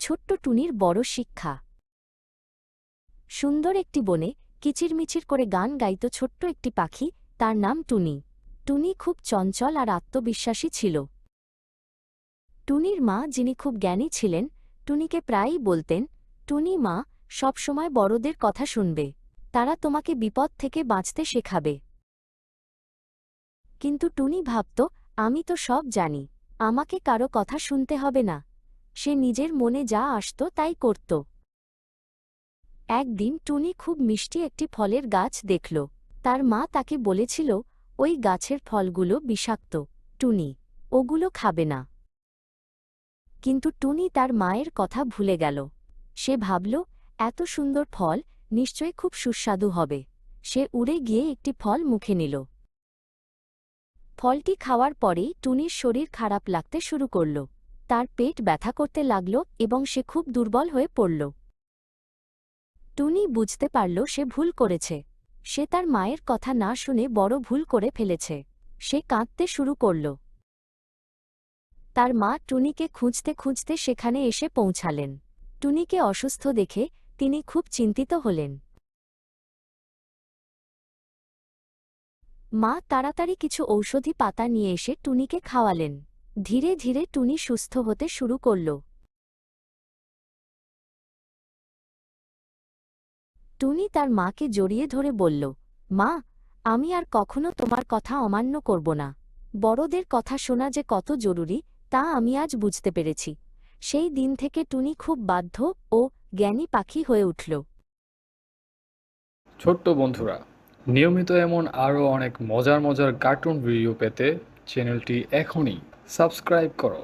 ছোট্ট টুনির বড় শিক্ষা। সুন্দর একটি বনে কিচিরমিচির করে গান গাইত ছোট্ট একটি পাখি, তার নাম টুনি। টুনি খুব চঞ্চল আর আত্মবিশ্বাসী ছিল। টুনির মা, যিনি খুব জ্ঞানী ছিলেন, টুনিকে প্রায়ই বলতেন, টুনি মা, সবসময় বড়দের কথা শুনবে, তারা তোমাকে বিপদ থেকে বাঁচতে শেখাবে। কিন্তু টুনি ভাবত, আমি তো সব জানি, আমাকে কারো কথা শুনতে হবে না। সে নিজের মনে যা আসত তাই করত। একদিন টুনি খুব মিষ্টি একটি ফলের গাছ দেখল। তার মা তাকে বলেছিল, ওই গাছের ফলগুলো বিষাক্ত, টুনি, ওগুলো খাবে না। কিন্তু টুনি তার মায়ের কথা ভুলে গেল। সে ভাবল, এত সুন্দর ফল, নিশ্চয়ই খুব সুস্বাদু হবে। সে উড়ে গিয়ে একটি ফল মুখে নিল। ফলটি খাওয়ার পরেই টুনির শরীর খারাপ লাগতে শুরু করল। তার পেট ব্যথা করতে লাগল এবং সে খুব দুর্বল হয়ে পড়ল। টুনি বুঝতে পারল সে ভুল করেছে। সে তার মায়ের কথা না শুনে বড় ভুল করে ফেলেছে। সে কাঁদতে শুরু করল। তার মা টুনিকে খুঁজতে খুঁজতে সেখানে এসে পৌঁছালেন। টুনিকে অসুস্থ দেখে তিনি খুব চিন্তিত হলেন। মা তাড়াতাড়ি কিছু ঔষধি পাতা নিয়ে এসে টুনিকে খাওয়ালেন। ধীরে ধীরে টুনি সুস্থ হতে শুরু করল। টুনি তার মাকে জড়িয়ে ধরে বলল, মা, আমি আর কখনো তোমার কথা অমান্য করব না। বড়দের কথা শোনা যে কত জরুরি, তা আমি আজ বুঝতে পেরেছি। সেই দিন থেকে টুনি খুব বাধ্য ও জ্ঞানী পাখি হয়ে উঠল। ছোট্ট বন্ধুরা, নিয়মিত এমন আরও অনেক মজার মজার কার্টুন ভিডিও পেতে চ্যানেলটি এখনই সাবস্ক্রাইব করো।